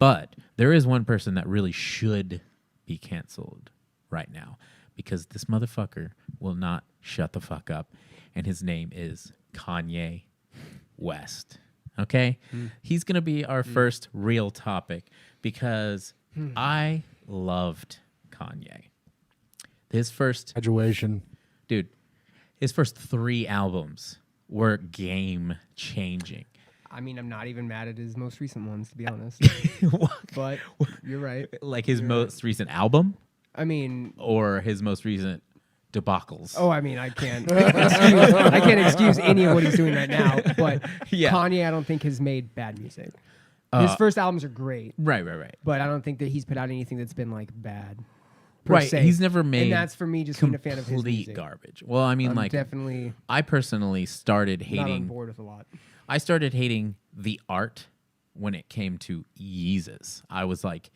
But there is one person that really should be canceled right now because this motherfucker will not shut the fuck up. And his name is Kanye West. Okay? He's going to be our first real topic because I loved Kanye. His first... Graduation. Dude, his first 3 albums were game-changing. I mean, I'm not even mad at his most recent ones, to be honest. But you're right. Like his most recent album? I mean... Or his most recent debacles? Oh, I mean, I can't excuse any of what he's doing right now. But Kanye, I don't think, has made bad music. His first albums are great. Right. But I don't think that he's put out anything that's been, like, bad. Right, se. he's never made... And that's, for me, just being a fan of his complete music. garbage. Well, I mean, I'm like... definitely... I personally started not hating... on board with a lot. I started hating the art when it came to Yeezus. I was like,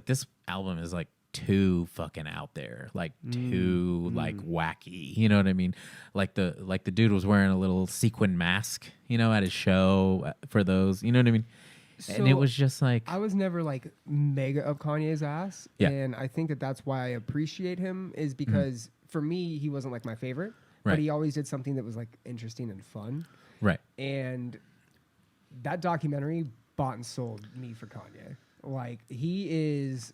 this album is like too fucking out there, like too like wacky. You know what I mean? Like the dude was wearing a little sequin mask, you know, at his show for those. You know what I mean? And it was just like I was never like mega up Kanye's ass, Yeah. and I think that that's why I appreciate him is because for me he wasn't like my favorite, but he always did something that was like interesting and fun. Right. And that documentary bought and sold me for Kanye. Like he's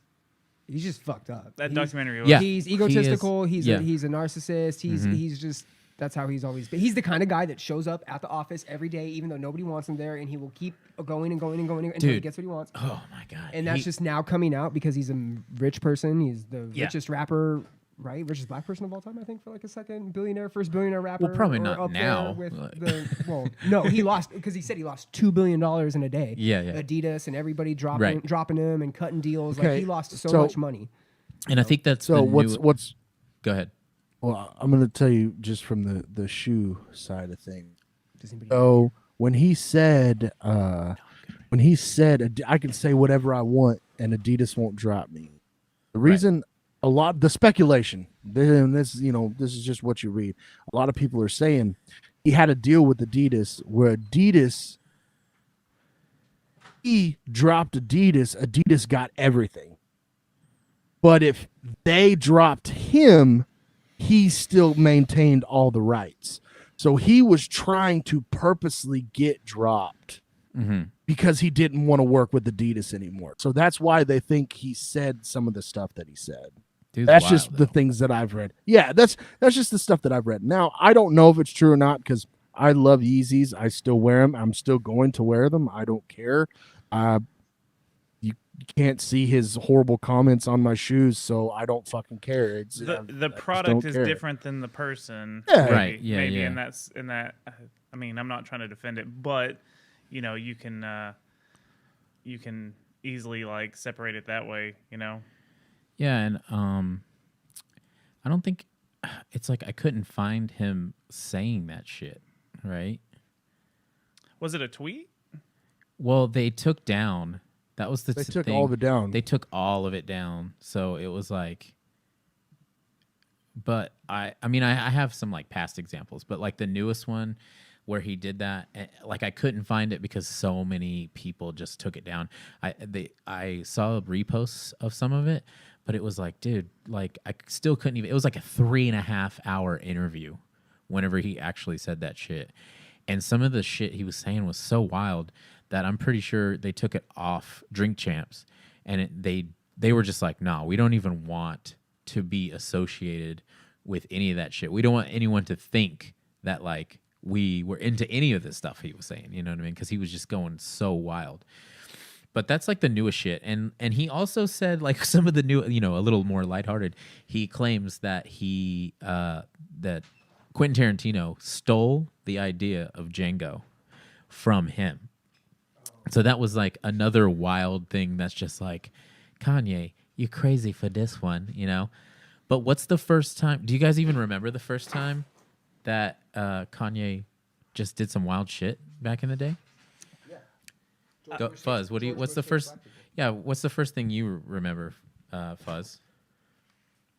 just fucked up. That He's- documentary was... Yeah. He's egotistical. He is- He's a narcissist. He's just that's how he's always been. He's the kind of guy that shows up at the office every day, even though nobody wants him there, and he will keep going and going and going until he Dude. gets what he wants. Oh my god. And that's just now coming out because he's a rich person. He's the richest rapper, right? Richest black person of all time, I think, for like a first billionaire rapper. Well, probably or not up now. there with no, he lost because he said he lost $2 billion in a day. Yeah. Adidas and everybody dropping him and cutting deals. Like he lost so much money. And I think that's So the what's Go ahead. well, I'm going to tell you just from the shoe side of things. Does anybody So when he said I can say whatever I want and Adidas won't drop me. The reason the speculation, and this is just what you read. A lot of people are saying he had a deal with Adidas where he dropped Adidas got everything. But if they dropped him, he still maintained all the rights. So he was trying to purposely get dropped because he didn't want to work with Adidas anymore. So that's why they think he said some of the stuff that he said. Dude's That's wild, just the though. things that I've read. Yeah, that's just the stuff that I've read. Now, I don't know if it's true or not because I love Yeezys. I still wear them. I'm still going to wear them. I don't care. You can't see his horrible comments on my shoes, so I don't fucking care. The product is different than the person. Yeah. maybe, Right, yeah, maybe, yeah. and that's in that. I mean, I'm not trying to defend it, but you know, you can easily like separate it that way. You know. Yeah, and I don't think it's like I couldn't find him saying that shit, right? Was it a tweet? Well, they took down. That was the They thing. took all of it down. They took all of it down. So it was like, but I mean, I have some like past examples, but like the newest one where he did that, like I couldn't find it because so many people just took it down. I saw reposts of some of it, but it was like, dude, like I still couldn't even. It was like a 3.5 hour interview whenever he actually said that shit, and some of the shit he was saying was so wild that I'm pretty sure they took it off Drink Champs, and they were just like, nah, we don't even want to be associated with any of that shit. We don't want anyone to think that like we were into any of this stuff he was saying. You know what I mean? Because he was just going so wild. But that's like the newest shit, and he also said like some of the new, you know, a little more lighthearted. He claims that that Quentin Tarantino stole the idea of Django from him. So that was like another wild thing that's just like, Kanye, you crazy for this one, you know? But what's the first time? Do you guys even remember the first time that Kanye just did some wild shit back in the day? Yeah. Fuzz, what's the first? Yeah, what's the first thing you remember, Fuzz?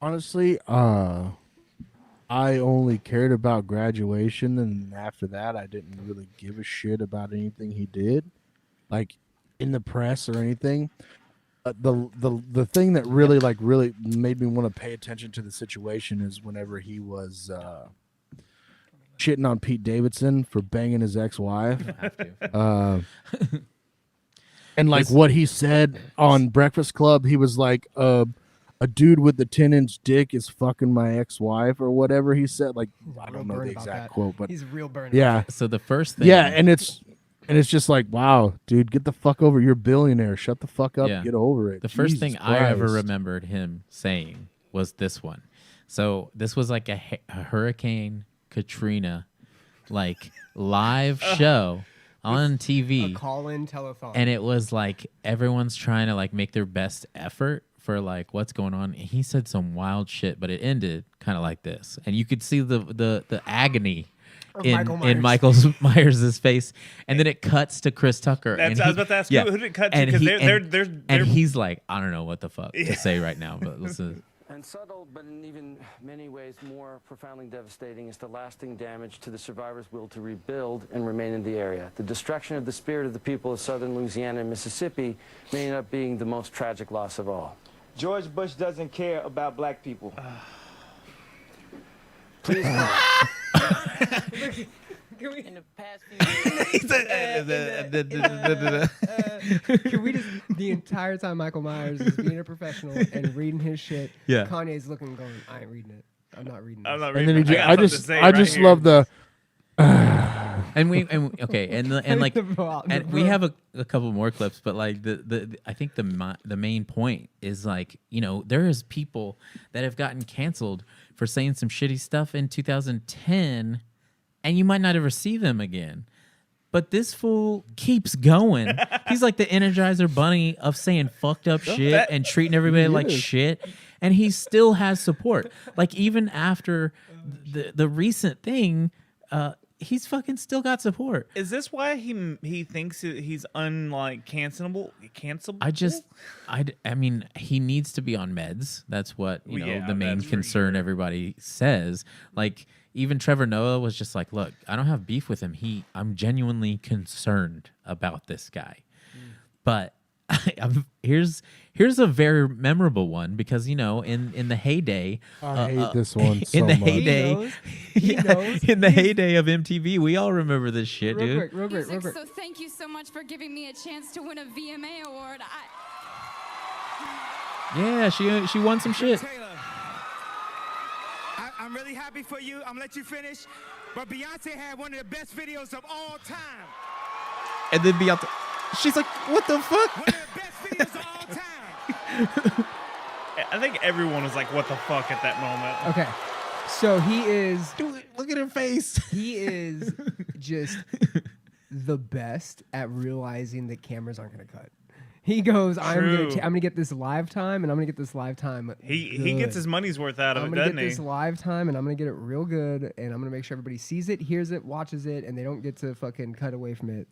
Honestly, I only cared about graduation, and after that, I didn't really give a shit about anything he did. Like, in the press or anything. The thing that really really made me want to pay attention to the situation is whenever he was shitting on Pete Davidson for banging his ex-wife. And like what he said on Breakfast Club, he was like, a dude with the 10-inch dick is fucking my ex-wife or whatever he said. Like, I don't know the exact quote, but he's real burned. Yeah. So the first thing, yeah, and it's just like, wow, dude, get the fuck over. You're a billionaire. Shut the fuck up. Yeah. Get over it. The first Jesus thing I ever Christ. remembered him saying was this one. So this was like a Hurricane Katrina, like live show on TV. A call-in telethon. And it was like everyone's trying to like make their best effort for like what's going on. And he said some wild shit, but it ended kind of like this. And you could see the agony in Michael Myers' face, and then it cuts to Chris Tucker. I was about to ask who did it cut to, and because and he's like, I don't know what the fuck to say right now, but listen. And subtle, but in even many ways more profoundly devastating, is the lasting damage to the survivors' will to rebuild and remain in the area. The destruction of the spirit of the people of southern Louisiana and Mississippi may end up being the most tragic loss of all. George Bush doesn't care about black people. Please. In the past few years, Can we just, the entire time Michael Myers is being a professional and reading his shit, Yeah. Kanye's looking and going, I ain't reading it. I'm not reading this. I'm not And reading then it. I just love the. And we we have a couple more clips, but like the I think the main point is like, you know, there is people that have gotten canceled for saying some shitty stuff in 2010, and you might not ever see them again. But this fool keeps going. He's like the Energizer Bunny of saying fucked up shit and treating everybody like shit, and he still has support. Like even after the recent thing, he's fucking still got support. Is this why he thinks he's cancelable? I mean, he needs to be on meds. That's what the main that's for concern sure. everybody says. Like even Trevor Noah was just like, look, I don't have beef with him. I'm genuinely concerned about this guy. But here's a very memorable one because in the heyday, I hate this one so in the much. heyday, He knows. in the heyday of MTV, we all remember this shit, dude. Real quick. so thank you so much for giving me a chance to win a VMA award. Yeah, she won some shit. Taylor, I'm really happy for you. I'm gonna let you finish. But Beyonce had one of the best videos of all time. And then Beyonce, she's like, what the fuck? One of the best videos of all time. I think everyone was like, what the fuck at that moment. Okay. So he is, Dude, look at her face. he is just the best at realizing that cameras aren't going to cut. He goes, I'm True. gonna get this live time, and I'm gonna get this live time. He gets his money's worth out of I'm it, gonna doesn't get he? this live time, and I'm gonna get it real good, and I'm gonna make sure everybody sees it, hears it, watches it, and they don't get to fucking cut away from it.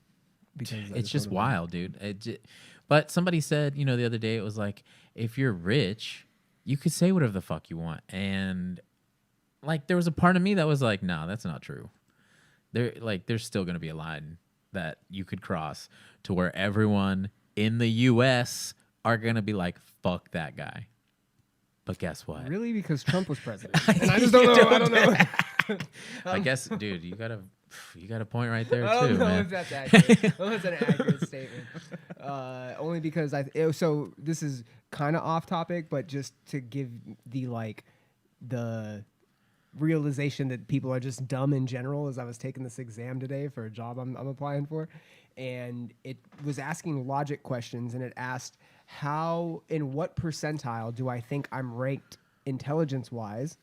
Because It's just wild, dude. But somebody said, the other day, it was like, if you're rich, you could say whatever the fuck you want. And like, there was a part of me that was like, no, that's not true. There's still going to be a line that you could cross to where everyone in the U.S. are going to be like, fuck that guy. But guess what? Really? Because Trump was president. And I just don't know. I don't know. I guess, dude, you got a point right there, I don't too, know man. if that's accurate. I don't know if that's an accurate statement. Only because so this is kind of off topic, but just to give the realization that people are just dumb in general. As I was taking this exam today for a job I'm applying for, and it was asking logic questions, and it asked in what percentile do I think I'm ranked intelligence-wise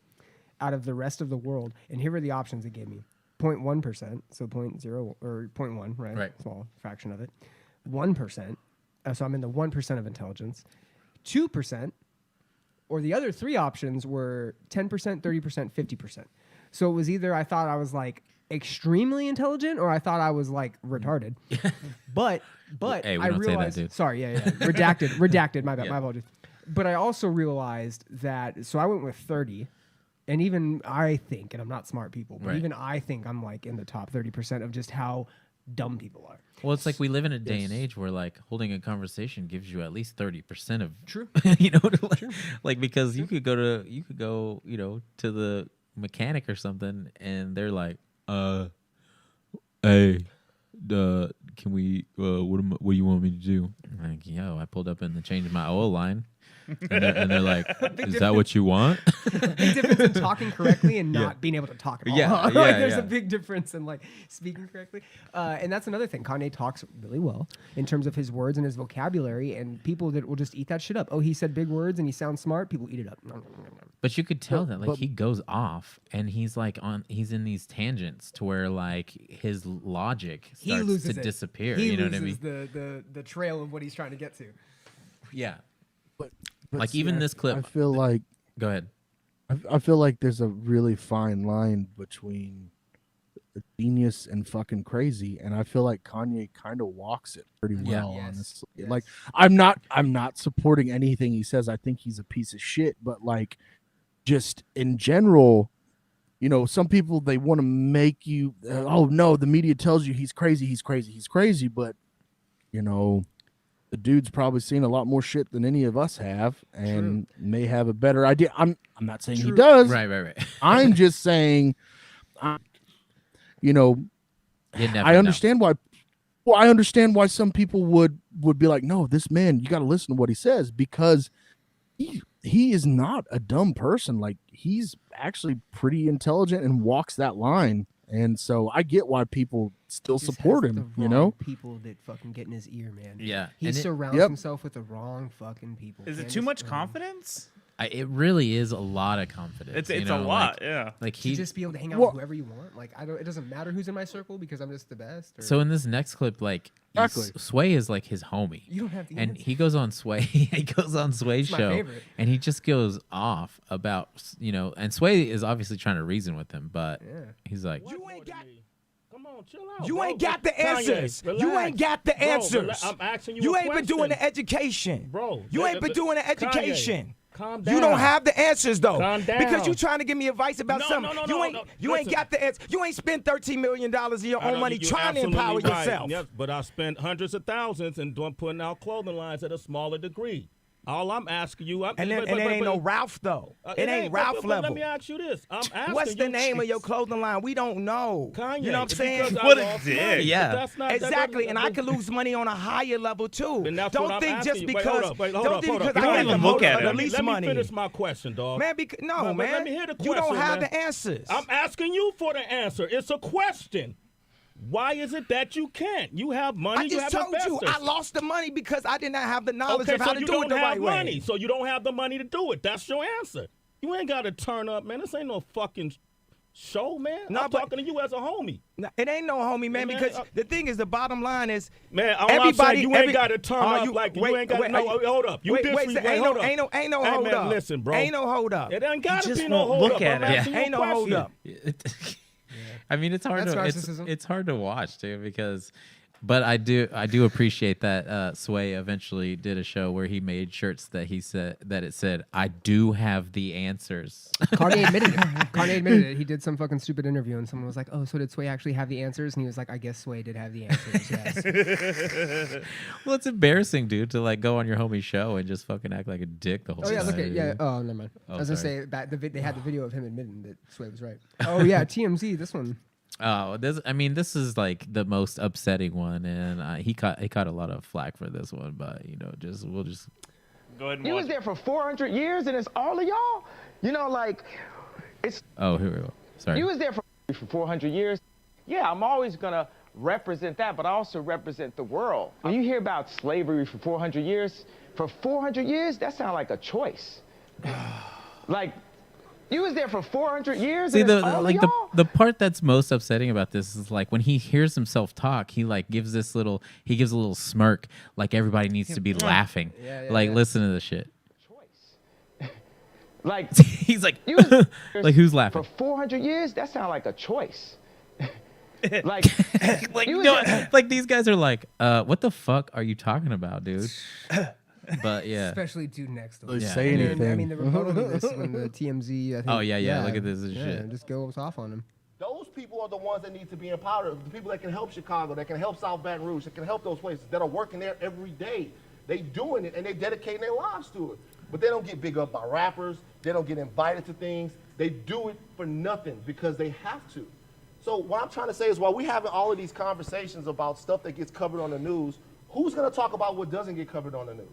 out of the rest of the world? And here are the options it gave me. 0.1%, so 0.0 or 0.1, right? Right. Small fraction of it. 1%, so I'm in the 1% of intelligence. 2%, or the other three options were 10%, 30%, 50%. So it was either I thought I was like extremely intelligent or I thought I was like retarded. But Hey, we I don't say that, realized, dude. sorry, yeah. Redacted, my bad, Yeah. my apologies. But I also realized that, so I went with 30. And even I think, and I'm not smart people, but Right. even I think I'm like in the top 30% of just how dumb people are. Well, it's like we live in a day and age where like holding a conversation gives you at least 30% of True. you know, like because you could go, you know, to the mechanic or something, and they're like, hey, can we? What do you want me to do? I'm like, yo, I pulled up and changed my oil line. And they're like, is that what you want? Big difference in talking correctly and not being able to talk at all. Yeah, Like, yeah, there's yeah. a big difference in like speaking correctly. And that's another thing. Kanye talks really well in terms of his words and his vocabulary, and people that will just eat that shit up. Oh, he said big words and he sounds smart. People eat it up. But you could tell that like he goes off and he's like he's in these tangents to where like his logic starts loses to it. disappear. He You know what I loses mean? the trail of what he's trying to get to. Yeah. But Like see, even this clip. I feel like Go ahead. I feel like there's a really fine line between genius and fucking crazy, and I feel like Kanye kind of walks it pretty well. Yes. Honestly, Yes. like I'm not supporting anything he says. I think he's a piece of shit, but like just in general, you know, some people they want to make you oh no, the media tells you he's crazy, but you know, the dude's probably seen a lot more shit than any of us have and may have a better idea. I'm not saying he does. Right. I'm just saying, you know, You never I know. understand why. Well, I understand why some people would be like, no, this man, you got to listen to what he says, because he is not a dumb person. Like, he's actually pretty intelligent and walks that line. And so I get why people still Just support has him, the you wrong know? people that fucking get in his ear, man. Yeah. He And surrounds Yep. himself with the wrong fucking people. Is it Can't too just- much confidence? It really is a lot of confidence. It's you a know, lot, like, yeah. Like To he just be able to hang out Well- with whoever you want. Like, it doesn't matter who's in my circle because I'm just the best. Or, So in this next clip, like Exactly. Sway is like his homie. you don't have the And answer. he goes on Sway. He goes on Sway's my show, favorite. and he just goes off about, you know. And Sway is obviously trying to reason with him, but he's like, You ain't got. Come on, chill out. You bro. ain't got the Kanye, answers. You relax. ain't got the Bro, answers. I'm asking you. You a ain't been doing the question. education. Bro. You ain't been doing the education. Kanye, calm down. You don't have the answers though. Calm down. Because you trying to give me advice about something. You ain't got the answer. You ain't spent $13 million of your I own know money you're trying to absolutely empower right. yourself. Yes, but I spent hundreds of thousands and putting out clothing lines at a smaller degree. All I'm asking you, And it ain't no Ralph though. It ain't Ralph but level. Let me ask you this. I'm asking What's the you, name of your clothing line? We don't know. Kanye, You know what I'm saying? because I What a lost dick. money. Yeah. But that's not, Exactly, and I could lose money on a higher level too. And that's what Don't I'm think asking just you. Wait, because. hold up, hold Don't up, think hold up. because You I don't got even the look at motive it. of the least Let me money. finish my question, dog. Man, no, But man. let me hear the You don't question, have man. the answers. I'm asking you for the answer. It's a question. Why is it that you can't? You have money. I you just have told you investors. I lost the money because I did not have the knowledge Okay, of how so to you do don't it the have right money. way. So you don't have the money to do it. That's your answer. You ain't got to turn up, man. This ain't no fucking show, man. No, I'm but- talking to you as a homie. No, it ain't no homie, man, Man, because the thing is, the bottom line is, Man, all everybody, I'm saying, you ain't got to turn up like you ain't got no. Hold up, you wait, disrespect. ain't hold no, up. ain't no Hey, hold man, up. listen, bro. Ain't no hold up. It ain't got to just be no won't hold look up. at I'm it. asking you a Ain't no hold question. up. I mean, it's hard That's to narcissism. it's hard to watch too because, but I do appreciate that Sway eventually did a show where he made shirts that he said that it said I do have the answers. Kanye admitted it. Kanye admitted it. He did some fucking stupid interview, and someone was like, "Oh, so did Sway actually have the answers?" And he was like, "I guess Sway did have the answers." Yes. Well, it's embarrassing, dude, to like go on your homie's show and just fucking act like a dick the whole Oh time. yeah, look at yeah. dude. Oh, never mind. Oh, I was gonna sorry. say that they had the video of him admitting that Sway was right. Oh yeah, TMZ. This one. Oh, this is like the most upsetting one, and he caught a lot of flack for this one, but you know, we'll just Go ahead and You watch was it. there for 400 years and it's all of y'all? You know, like, it's, oh here we go. Sorry. you was there for 400 years. Yeah, I'm always going to represent that, but I also represent the world. When you hear about slavery for 400 years, that sounds like a choice. Like, you was there for 400 years See and it's all like of y'all? the part that's most upsetting about this is like when he hears himself talk, he like gives a little smirk, like everybody needs to be laughing. Yeah, like yeah. listen to this shit. Like, He's like, you was like who's laughing? for 400 years, that sounds like a choice. Like, Like you was no, there- like these guys are like, what the fuck are you talking about, dude? But yeah. Especially dude next to They him. say And, anything. I mean, the rebuttal to this when the TMZ. I think, Oh, yeah, look at this yeah, shit. just goes off on him. Those people people are the ones that need to be empowered. The people that can help Chicago, that can help South Baton Rouge, that can help those places, that are working there every day. They doing it, and they dedicating their lives to it. But they don't get big up by rappers. They don't get invited to things. They do it for nothing because they have to. So what I'm trying to say is while we're having all of these conversations about stuff that gets covered on the news, who's going to talk about what doesn't get covered on the news?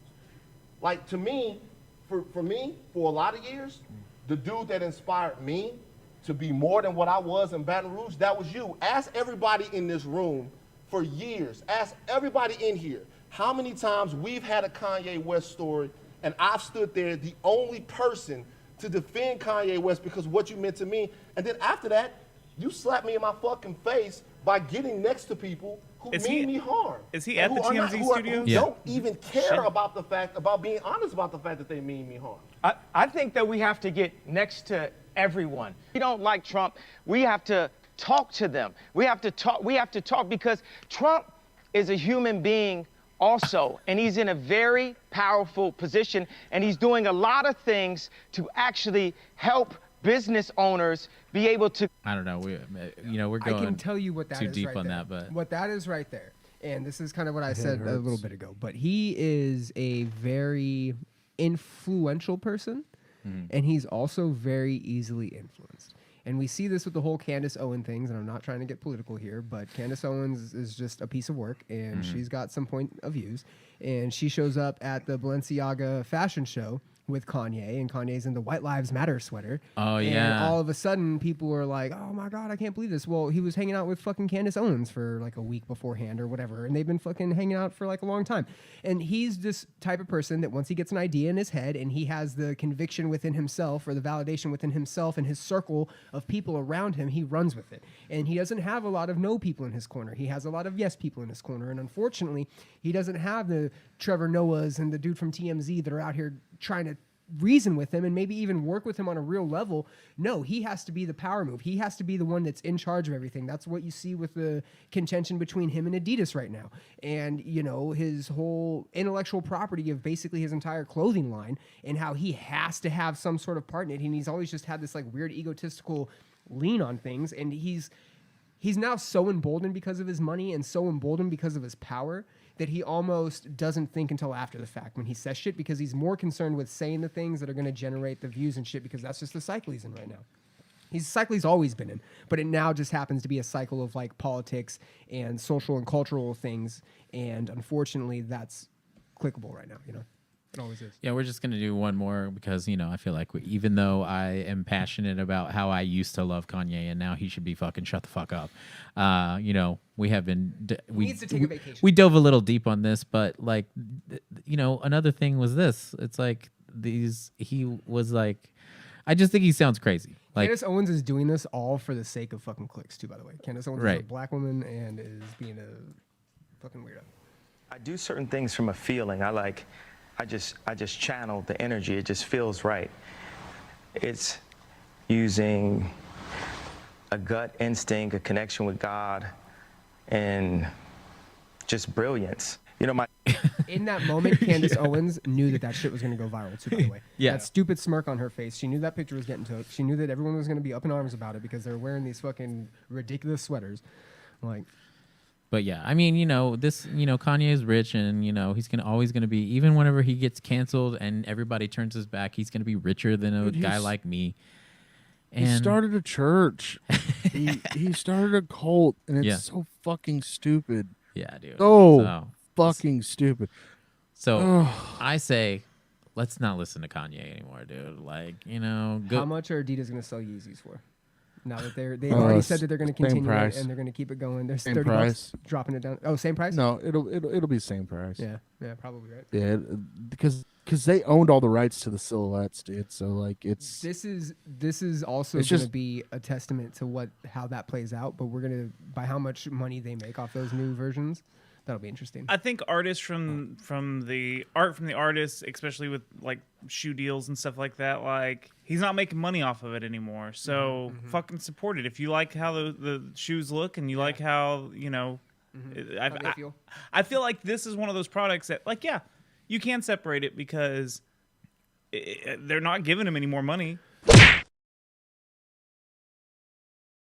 Like, to me, for me, for a lot of years, the dude that inspired me to be more than what I was in Baton Rouge, that was you. Ask everybody in this room for years. Ask everybody in here how many times we've had a Kanye West story and I've stood there, the only person to defend Kanye West because of what you meant to me. And then after that, you slapped me in my fucking face by getting next to people who mean me harm. Is he at the TMZ studio? Who don't even care about the fact, about being honest about the fact that they mean me harm. I think that we have to get next to everyone. We don't like Trump. We have to talk to them. We have to talk because Trump is a human being also, and he's in a very powerful position, and he's doing a lot of things to actually help business owners be able to. I don't know. We're going. I can tell you what that too is deep right on there. that, but what that is right there, and this is kind of what I said a little bit ago. But he is a very influential person, and he's also very easily influenced. And we see this with the whole Candace Owens things, and I'm not trying to get political here, but Candace Owens is just a piece of work, and she's got some point of views. And she shows up at the Balenciaga fashion show with Kanye, and Kanye's in the White Lives Matter sweater. Oh, and yeah. all of a sudden, people were like, oh my God, I can't believe this. Well, he was hanging out with fucking Candace Owens for like a week beforehand or whatever, and they've been fucking hanging out for like a long time. And he's this type of person that once he gets an idea in his head and he has the conviction within himself or the validation within himself and his circle of people around him, he runs with it. And he doesn't have a lot of no people in his corner. He has a lot of yes people in his corner. And unfortunately, he doesn't have the Trevor Noahs and the dude from TMZ that are out here trying to reason with him and maybe even work with him on a real level. No, he has to be the power move. He has to be the one that's in charge of everything. That's what you see with the contention between him and Adidas right now. And, you know, his whole intellectual property of basically his entire clothing line and how he has to have some sort of part in it. And he's always just had this like weird egotistical lean on things. And he's now so emboldened because of his money and so emboldened because of his power that he almost doesn't think until after the fact when he says shit, because he's more concerned with saying the things that are going to generate the views and shit, because that's just the cycle he's in right now. He's a cycle he's always been in, but it now just happens to be a cycle of like politics and social and cultural things, and unfortunately that's clickable right now, you know? It always is. Yeah, we're just going to do one more because, you know, I feel like even though I am passionate about how I used to love Kanye and now he should be fucking shut the fuck up. You know, we have been... He needs to take a vacation. We dove a little deep on this, but like, you know, another thing was this. It's like he was like... I just think he sounds crazy. Like, Candace Owens is doing this all for the sake of fucking clicks too, by the way. Candace Owens is a black woman and is being a fucking weirdo. I do certain things from a feeling. I just channel the energy. It just feels right. It's using a gut instinct, a connection with God, and just brilliance. You know, in that moment, Candace Owens knew that shit was going to go viral too, by the way. Yeah. That stupid smirk on her face. She knew that picture was getting took. She knew that everyone was going to be up in arms about it because they're wearing these fucking ridiculous sweaters. Like... But yeah, I mean, you know, Kanye is rich, and you know he's always gonna be, even whenever he gets canceled and everybody turns his back, he's gonna be richer than a guy like me. And he started a church. he started a cult, and it's so fucking stupid. Yeah, dude. So fucking stupid. So I say, let's not listen to Kanye anymore, dude. Like, you know, how much are Adidas gonna sell Yeezys for? Now that they've already said that they're going to continue it and they're going to keep it going. There's same 30 price. bucks dropping it down. Oh, same price? No, it'll be same price. Yeah, probably right. Yeah, because they owned all the rights to the silhouettes, dude. So like this is also going to be a testament to how that plays out. But we're going to, by how much money they make off those new versions, that'll be interesting. I think artists from the artists, especially with like shoe deals and stuff like that, like he's not making money off of it anymore. So fucking support it. If you like how the shoes look and you like how, you know, I feel like this is one of those products that, like, yeah, you can separate it because they're not giving him any more money.